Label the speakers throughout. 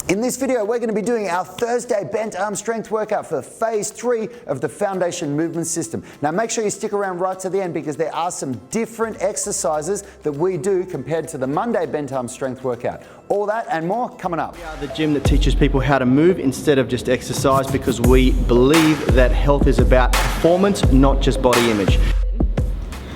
Speaker 1: In this video, we're going to be doing our Thursday bent arm strength workout for phase 3 of the foundation movement system. Now make sure you stick around right to the end because there are some different exercises that we do compared to the Monday bent arm strength workout. All that and more coming up.
Speaker 2: We are the gym that teaches people how to move instead of just exercise because we believe that health is about performance, not just body image.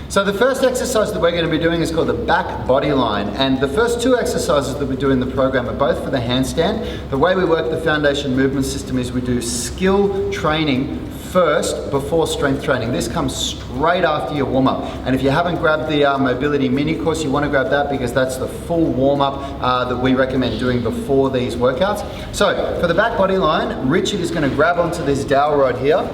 Speaker 1: So the first exercise that we're going to be doing is called the back body line, and the first two exercises that we do in the program are both for the handstand. The way we work the foundation movement system is we do skill training first before strength training. This comes straight after your warm-up, and if you haven't grabbed the mobility mini course, you want to grab that because that's the full warm-up that we recommend doing before these workouts. So for the back body line, Richard is going to grab onto this dowel rod here,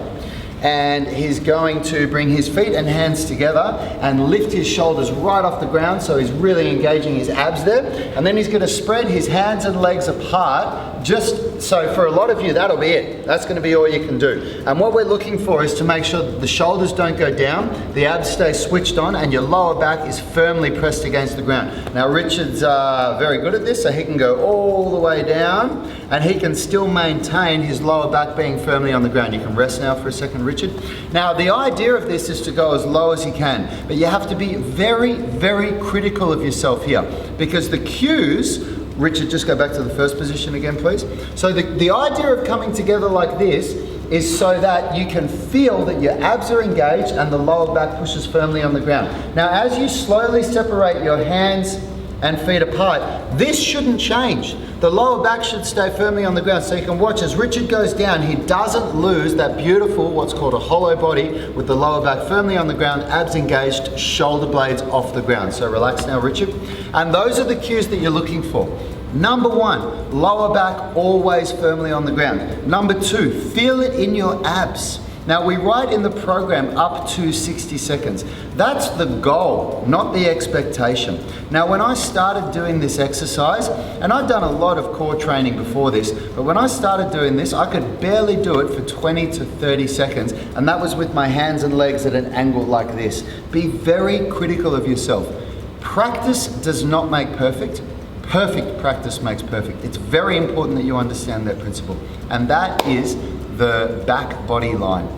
Speaker 1: and he's going to bring his feet and hands together and lift his shoulders right off the ground, so he's really engaging his abs there. And then he's going to spread his hands and legs apart, just so for a lot of you that'll be it. That's going to be all you can do. And what we're looking for is to make sure that the shoulders don't go down, the abs stay switched on, and your lower back is firmly pressed against the ground. Now Richard's very good at this, so he can go all the way down and he can still maintain his lower back being firmly on the ground. You can rest now for a second, Richard. Now the idea of this is to go as low as you can, but you have to be very, very critical of yourself here because the cues, Richard, just go back to the first position again, please. So the idea of coming together like this is so that you can feel that your abs are engaged and the lower back pushes firmly on the ground. Now as you slowly separate your hands and feet apart, this shouldn't change. The lower back should stay firmly on the ground, so you can watch as Richard goes down, he doesn't lose that beautiful, what's called a hollow body, with the lower back firmly on the ground, abs engaged, shoulder blades off the ground. So relax now, Richard. And those are the cues that you're looking for. Number 1, lower back always firmly on the ground. Number 2, feel it in your abs. Now we write in the program up to 60 seconds. That's the goal, not the expectation. Now when I started doing this exercise, and I'd done a lot of core training before this, but when I started doing this, I could barely do it for 20 to 30 seconds, and that was with my hands and legs at an angle like this. Be very critical of yourself. Practice does not make perfect. Perfect practice makes perfect. It's very important that you understand that principle, and that is the back body line.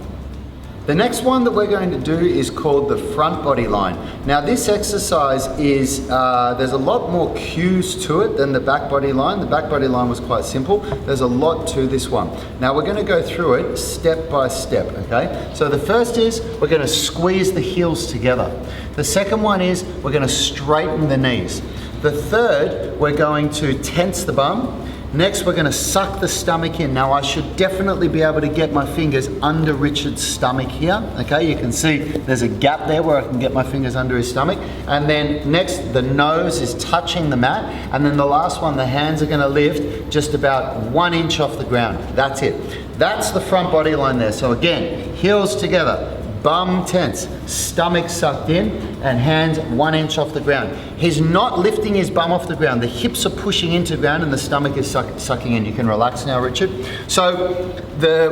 Speaker 1: The next one that we're going to do is called the front body line. Now this exercise is, there's a lot more cues to it than the back body line. The back body line was quite simple. There's a lot to this one. Now we're going to go through it step by step, okay? So the first is we're going to squeeze the heels together. The second one is we're going to straighten the knees. The third, we're going to tense the bum. Next, we're going to suck the stomach in. Now, I should definitely be able to get my fingers under Richard's stomach here. Okay, you can see there's a gap there where I can get my fingers under his stomach. And then next, the nose is touching the mat. And then the last one, the hands are going to lift just about 1 inch off the ground. That's it. That's the front body line there. So again, heels together. Bum tense, stomach sucked in, and hands 1 inch off the ground. He's not lifting his bum off the ground. The hips are pushing into the ground and the stomach is sucking in. You can relax now, Richard. So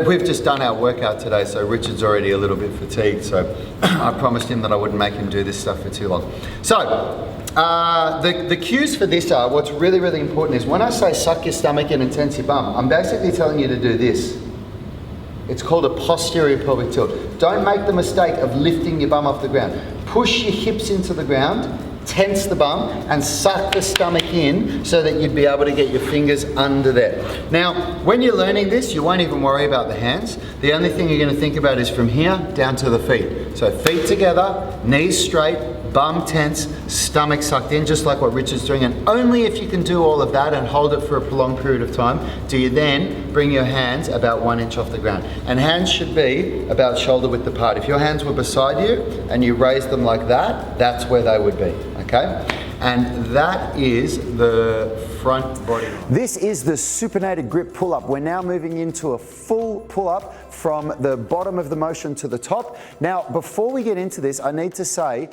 Speaker 1: we've just done our workout today, so Richard's already a little bit fatigued, so I promised him that I wouldn't make him do this stuff for too long. So the cues for this are, what's really, really important is when I say suck your stomach in and tense your bum, I'm basically telling you to do this. It's called a posterior pelvic tilt. Don't make the mistake of lifting your bum off the ground. Push your hips into the ground, tense the bum, and suck the stomach in so that you'd be able to get your fingers under there. Now, when you're learning this, you won't even worry about the hands. The only thing you're going to think about is from here down to the feet. So feet together, knees straight, bum tense, stomach sucked in, just like what Richard's doing. And only if you can do all of that and hold it for a prolonged period of time do you then bring your hands about 1 inch off the ground. And hands should be about shoulder width apart. If your hands were beside you and you raised them like that, that's where they would be, okay? And that is the front body line. This is the supinated grip pull-up. We're now moving into a full pull-up from the bottom of the motion to the top. Now, before we get into this, I need to say,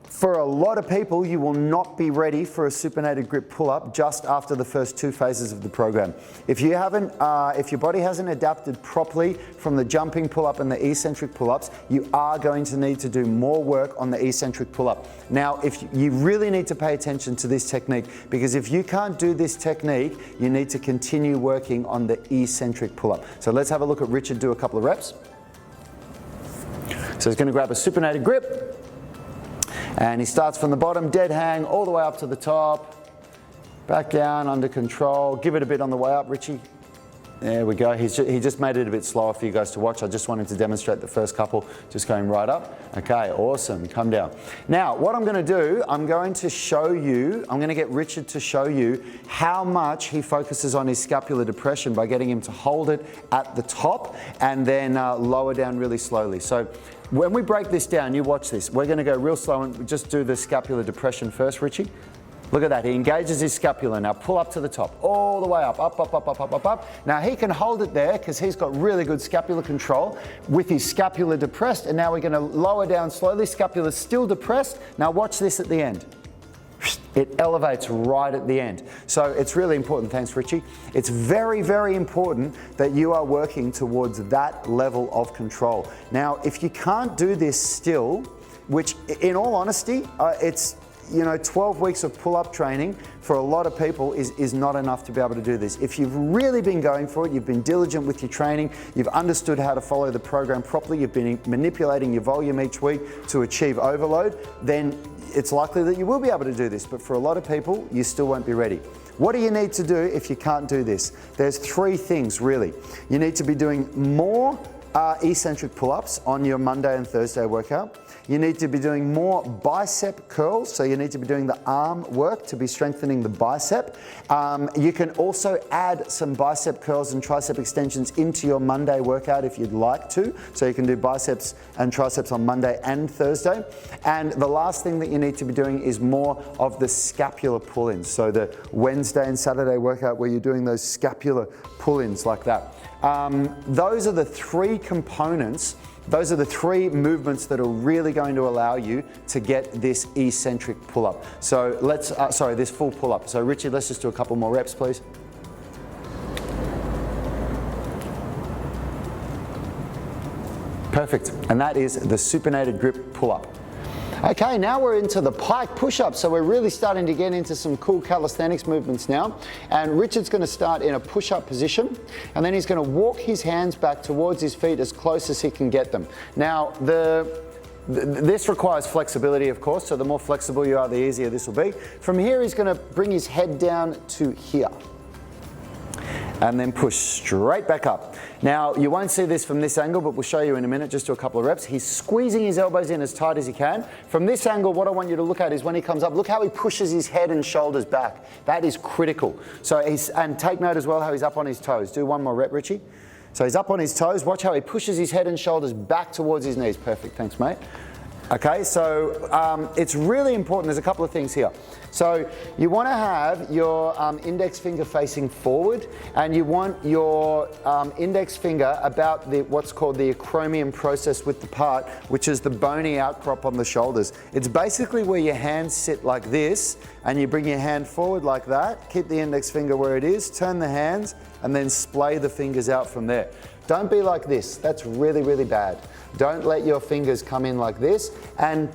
Speaker 1: For a lot of people, you will not be ready for a supinated grip pull-up just after the first 2 phases of the program. If you haven't, if your body hasn't adapted properly from the jumping pull-up and the eccentric pull-ups, you are going to need to do more work on the eccentric pull-up. Now, if you really need to pay attention to this technique, because if you can't do this technique, you need to continue working on the eccentric pull-up. So let's have a look at Richard do a couple of reps. So he's going to grab a supinated grip. And he starts from the bottom, dead hang, all the way up to the top. Back down, under control. Give it a bit on the way up, Richie. There we go. He just made it a bit slower for you guys to watch. I just wanted to demonstrate the first couple, just going right up. Okay, awesome. Come down. Now, what I'm going to do, I'm going to get Richard to show you how much he focuses on his scapular depression by getting him to hold it at the top and then lower down really slowly. So when we break this down, you watch this. We're going to go real slow and just do the scapular depression first, Richie. Look at that, he engages his scapula. Now pull up to the top, all the way up, up, up, up, up, up, up, up. Now he can hold it there because he's got really good scapular control with his scapula depressed, and now we're going to lower down slowly, scapula still depressed. Now watch this at the end. It elevates right at the end. So it's really important, thanks Richie. It's very, very important that you are working towards that level of control. Now, if you can't do this still, which in all honesty, it's 12 weeks of pull-up training for a lot of people is not enough to be able to do this. If you've really been going for it, you've been diligent with your training, you've understood how to follow the program properly, you've been manipulating your volume each week to achieve overload, then it's likely that you will be able to do this. But for a lot of people, you still won't be ready. What do you need to do if you can't do this? There's 3 things really. You need to be doing more eccentric pull-ups on your Monday and Thursday workout. You need to be doing more bicep curls, so you need to be doing the arm work to be strengthening the bicep. You can also add some bicep curls and tricep extensions into your Monday workout if you'd like to, so you can do biceps and triceps on Monday and Thursday. And the last thing that you need to be doing is more of the scapular pull-ins, so the Wednesday and Saturday workout where you're doing those scapular pull-ins like that. Those are the 3 components. Those are the 3 movements that are really going to allow you to get this eccentric pull-up. So let's, this full pull-up. So Richard, let's just do a couple more reps, please. Perfect, and that is the supinated grip pull-up. Okay, now we're into the pike push-up, so we're really starting to get into some cool calisthenics movements now. And Richard's going to start in a push-up position, and then he's going to walk his hands back towards his feet as close as he can get them. Now, this requires flexibility, of course, so the more flexible you are, the easier this will be. From here, he's going to bring his head down to here, and then push straight back up. Now, you won't see this from this angle, but we'll show you in a minute. Just do a couple of reps. He's squeezing his elbows in as tight as he can. From this angle, what I want you to look at is when he comes up, look how he pushes his head and shoulders back. That is critical. So and take note as well how he's up on his toes. Do one more rep, Richie. So he's up on his toes. Watch how he pushes his head and shoulders back towards his knees. Perfect, thanks mate. Okay, so it's really important. There's a couple of things here. So you want to have your index finger facing forward, and you want your index finger about what's called the acromion process with the part, which is the bony outcrop on the shoulders. It's basically where your hands sit like this, and you bring your hand forward like that, keep the index finger where it is, turn the hands, and then splay the fingers out from there. Don't be like this. That's really, really bad. Don't let your fingers come in like this. And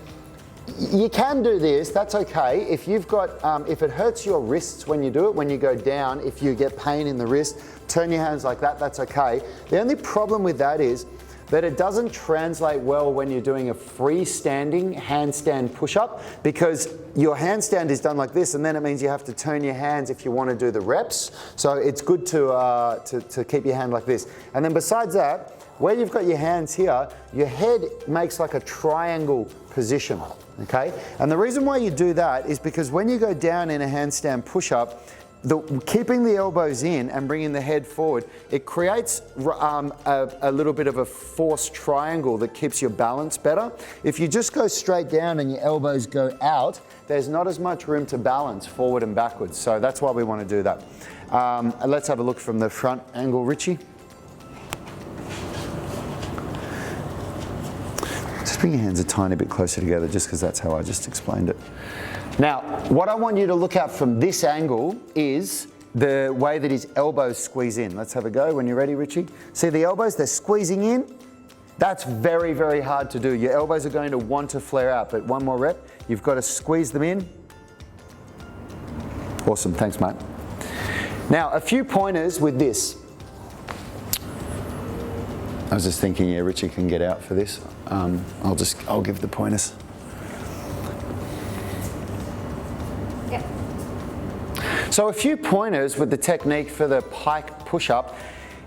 Speaker 1: you can do this, that's okay. If you've got, if it hurts your wrists when you do it, when you go down, if you get pain in the wrist, turn your hands like that, that's okay. The only problem with that is that it doesn't translate well when you're doing a freestanding handstand push-up, because your handstand is done like this, and then it means you have to turn your hands if you want to do the reps. So it's good to keep your hand like this. And then besides that, where you've got your hands here, your head makes like a triangle position, okay? And the reason why you do that is because when you go down in a handstand push-up, keeping the elbows in and bringing the head forward, it creates a little bit of a forced triangle that keeps your balance better. If you just go straight down and your elbows go out, there's not as much room to balance forward and backwards. So that's why we want to do that. Let's have a look from the front angle, Richie. bring your hands a tiny bit closer together just because that's how I just explained it. Now, what I want you to look at from this angle is the way that his elbows squeeze in. Let's have a go when you're ready, Richie. See the elbows, they're squeezing in. That's very, very hard to do. Your elbows are going to want to flare out, but one more rep. You've got to squeeze them in. Awesome, thanks, mate. Now, a few pointers with this. I was just thinking, yeah, Richie can get out for this. I'll give the pointers. So a few pointers with the technique for the pike push-up.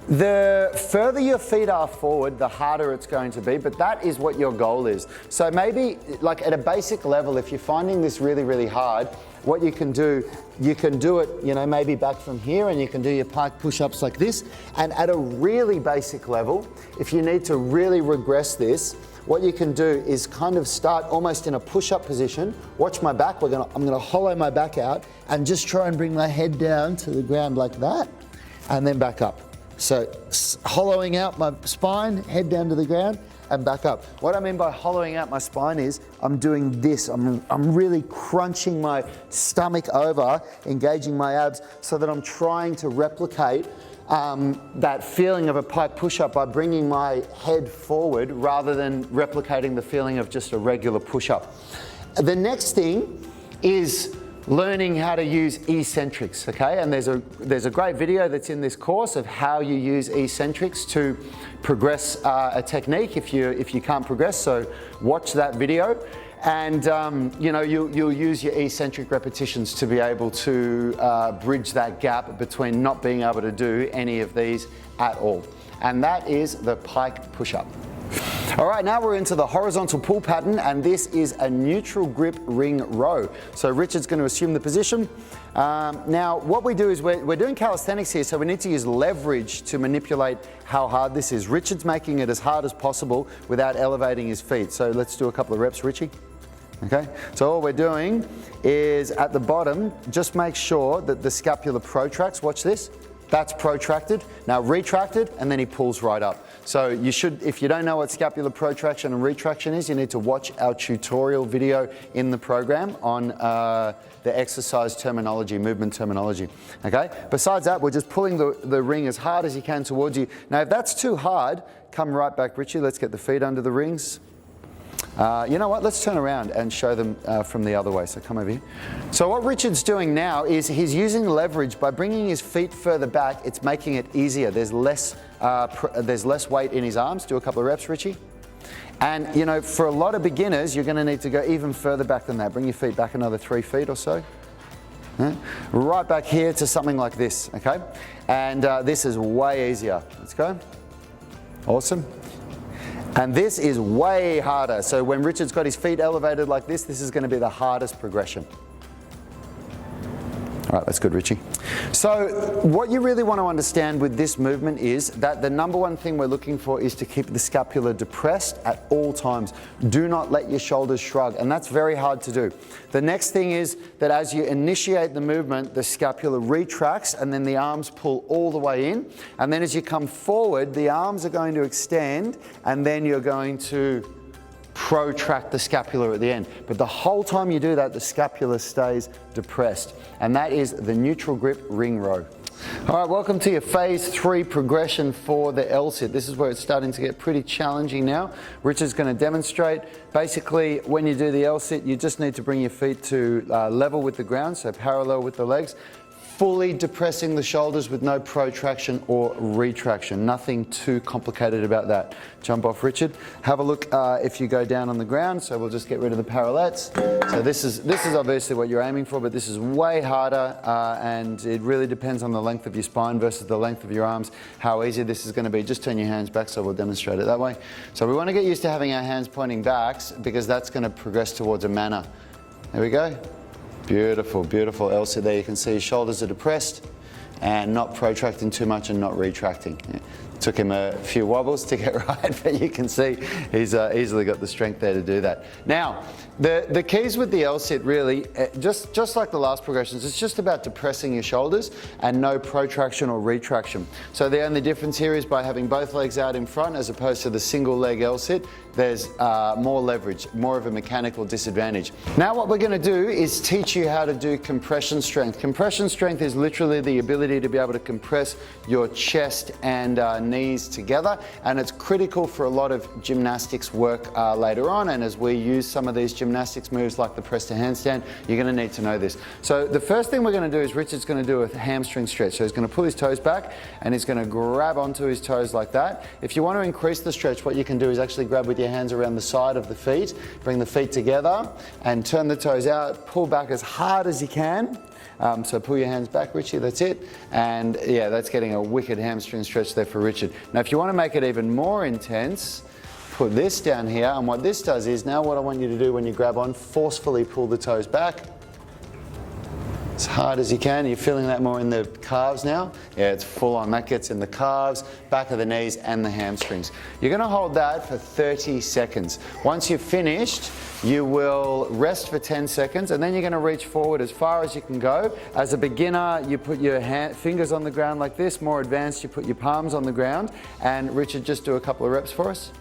Speaker 1: The further your feet are forward, the harder it's going to be, but that is what your goal is. So maybe like at a basic level, if you're finding this really, really hard, what you can do it, you know, maybe back from here, and you can do your pike push-ups like this. And at a really basic level, if you need to really regress this, what you can do is kind of start almost in a push-up position. Watch my back. I'm gonna hollow my back out and just try and bring my head down to the ground like that, and then back up. So hollowing out my spine, head down to the ground, and back up. What I mean by hollowing out my spine is I'm doing this. I'm really crunching my stomach over, engaging my abs, so that I'm trying to replicate that feeling of a pike push-up by bringing my head forward rather than replicating the feeling of just a regular push-up. The next thing is learning how to use eccentrics, okay? And there's a great video that's in this course of how you use eccentrics to progress a technique if you can't progress, so watch that video. And you know, you'll use your eccentric repetitions to be able to bridge that gap between not being able to do any of these at all. And that is the pike push-up. All right, now we're into the horizontal pull pattern, and this is a neutral grip ring row. So Richard's going to assume the position. Now what we do is we're doing calisthenics here, so we need to use leverage to manipulate how hard this is. Richard's making it as hard as possible without elevating his feet. So let's do a couple of reps, Richie. Okay, so all we're doing is at the bottom, just make sure that the scapula protracts. Watch this. That's protracted. Now retracted, and then he pulls right up. So you should, if you don't know what scapular protraction and retraction is, you need to watch our tutorial video in the program on the exercise terminology, movement terminology. Okay. Besides that, we're just pulling the ring as hard as you can towards you. Now, if that's too hard, come right back, Richie. Let's get the feet under the rings. You know what, let's turn around and show them from the other way, so come over here. So what Richard's doing now is he's using leverage. By bringing his feet further back, it's making it easier. There's less weight in his arms. Do a couple of reps, Richie. And you know, for a lot of beginners, you're going to need to go even further back than that. Bring your feet back another 3 feet or so. Right back here to something like this, okay? And this is way easier. Let's go. Awesome. And this is way harder. So when Richard's got his feet elevated like this is going to be the hardest progression. All right, that's good, Richie. So what you really want to understand with this movement is that the number one thing we're looking for is to keep the scapula depressed at all times. Do not let your shoulders shrug, and that's very hard to do. The next thing is that as you initiate the movement, the scapula retracts and then the arms pull all the way in. And then as you come forward, the arms are going to extend and then you're going to protract the scapula at the end. But the whole time you do that, the scapula stays depressed. And that is the neutral grip ring row. All right, welcome to your phase 3 progression for the L-sit. This is where it's starting to get pretty challenging now. Richard's going to demonstrate. Basically, when you do the L-sit, you just need to bring your feet to level with the ground, so parallel with the legs. Fully depressing the shoulders with no protraction or retraction. Nothing too complicated about that. Jump off, Richard. Have a look if you go down on the ground. So we'll just get rid of the parallettes. So this is obviously what you're aiming for, but this is way harder and it really depends on the length of your spine versus the length of your arms, how easy this is going to be. Just turn your hands back so we'll demonstrate it that way. So we want to get used to having our hands pointing backs because that's going to progress towards a manner. There we go. Beautiful, beautiful L-sit there. You can see his shoulders are depressed and not protracting too much and not retracting. Yeah. Took him a few wobbles to get right, but you can see he's easily got the strength there to do that. Now, the keys with the L-sit really, just like the last progressions, it's just about depressing your shoulders and no protraction or retraction. So the only difference here is by having both legs out in front as opposed to the single leg L-sit, there's more leverage, more of a mechanical disadvantage. Now what we're going to do is teach you how to do compression strength. Compression strength is literally the ability to be able to compress your chest and knees together, and it's critical for a lot of gymnastics work later on, and as we use some of these gymnastics moves like the press to handstand, you're going to need to know this. So the first thing we're going to do is Richard's going to do a hamstring stretch. So he's going to pull his toes back and he's going to grab onto his toes like that. If you want to increase the stretch, what you can do is actually grab with your hands around the side of the feet, bring the feet together and turn the toes out, pull back as hard as you can. So pull your hands back, Richie, that's it. And yeah, that's getting a wicked hamstring stretch there for Richard. Now if you want to make it even more intense, put this down here, and what this does is, now what I want you to do when you grab on, forcefully pull the toes back as hard as you can. You're feeling that more in the calves now? Yeah, it's full on. That gets in the calves, back of the knees and the hamstrings. You're going to hold that for 30 seconds. Once you've finished, you will rest for 10 seconds and then you're going to reach forward as far as you can go. As a beginner, you put your fingers on the ground like this. More advanced, you put your palms on the ground. And Richard, just do a couple of reps for us.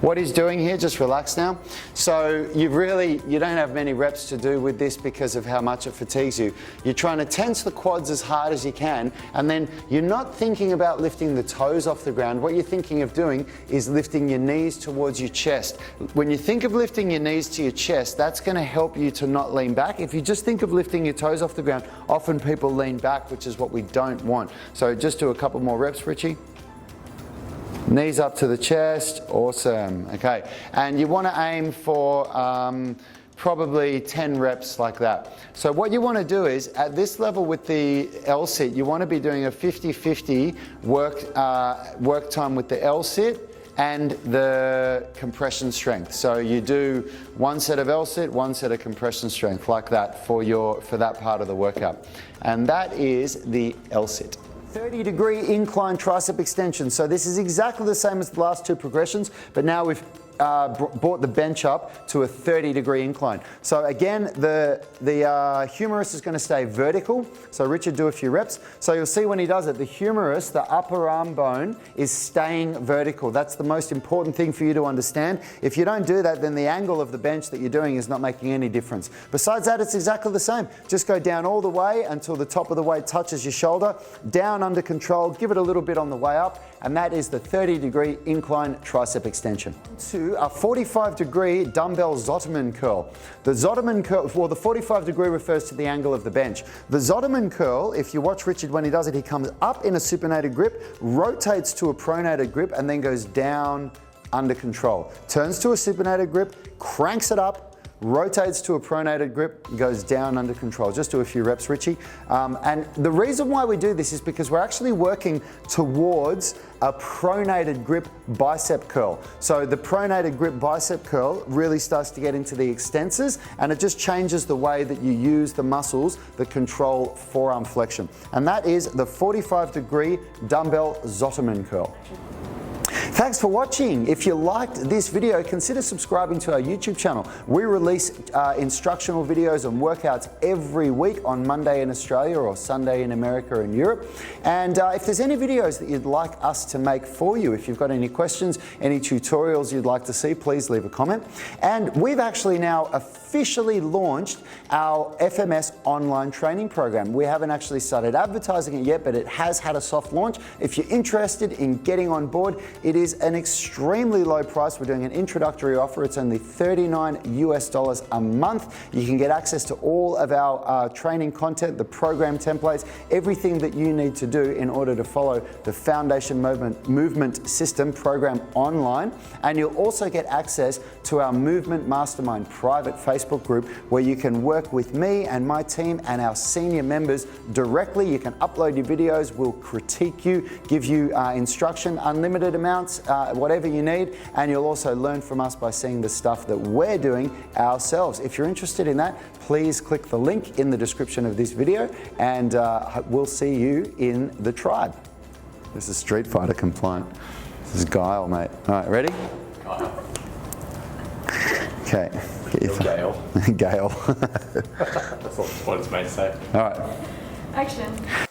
Speaker 1: What he's doing here, just relax now. So you don't have many reps to do with this because of how much it fatigues you. You're trying to tense the quads as hard as you can, and then you're not thinking about lifting the toes off the ground. What you're thinking of doing is lifting your knees towards your chest. When you think of lifting your knees to your chest, that's going to help you to not lean back. If you just think of lifting your toes off the ground, often people lean back, which is what we don't want. So just do a couple more reps, Richie. Knees up to the chest, awesome, okay. And you want to aim for probably 10 reps like that. So what you want to do is, at this level with the L-sit, you want to be doing a 50-50 work time with the L-sit and the compression strength. So you do one set of L-sit, one set of compression strength like that for that part of the workout. And that is the L-sit. 30-degree incline tricep extension. So this is exactly the same as the last two progressions, but now we've brought the bench up to a 30-degree incline. So again, the humerus is going to stay vertical. So Richard, do a few reps. So you'll see when he does it, the humerus, the upper arm bone, is staying vertical. That's the most important thing for you to understand. If you don't do that, then the angle of the bench that you're doing is not making any difference. Besides that, it's exactly the same. Just go down all the way until the top of the weight touches your shoulder, down under control, give it a little bit on the way up, and that is the 30-degree incline tricep extension. To a 45-degree dumbbell Zottman curl. The Zottman curl, well, the 45-degree refers to the angle of the bench. The Zottman curl, if you watch Richard when he does it, he comes up in a supinated grip, rotates to a pronated grip, and then goes down under control. Turns to a supinated grip, cranks it up, rotates to a pronated grip, goes down under control. Just do a few reps, Richie. And the reason why we do this is because we're actually working towards a pronated grip bicep curl. So the pronated grip bicep curl really starts to get into the extensors, and it just changes the way that you use the muscles that control forearm flexion. And that is the 45-degree dumbbell Zottman curl. Thanks for watching. If you liked this video, consider subscribing to our YouTube channel. We release instructional videos and workouts every week on Monday in Australia or Sunday in America and Europe. And if there's any videos that you'd like us to make for you, if you've got any questions, any tutorials you'd like to see, please leave a comment. And we've actually now officially launched our FMS online training program. We haven't actually started advertising it yet, but it has had a soft launch. If you're interested in getting on board, it is an extremely low price. We're doing an introductory offer. It's only $39 US a month. You can get access to all of our training content, the program templates, everything that you need to do in order to follow the Foundation Movement System program online. And you'll also get access to our Movement Mastermind private Facebook group where you can work with me and my team and our senior members directly. You can upload your videos, we'll critique you, give you instruction, unlimited amounts, whatever you need, and you'll also learn from us by seeing the stuff that we're doing ourselves. If you're interested in that, please click the link in the description of this video, and we'll see you in the tribe. This is Street Fighter compliant. This is guile, mate. All right, ready? Okay. Get your
Speaker 3: Gale.
Speaker 1: Gale.
Speaker 3: That's what it's made to say.
Speaker 1: All right.
Speaker 4: Action.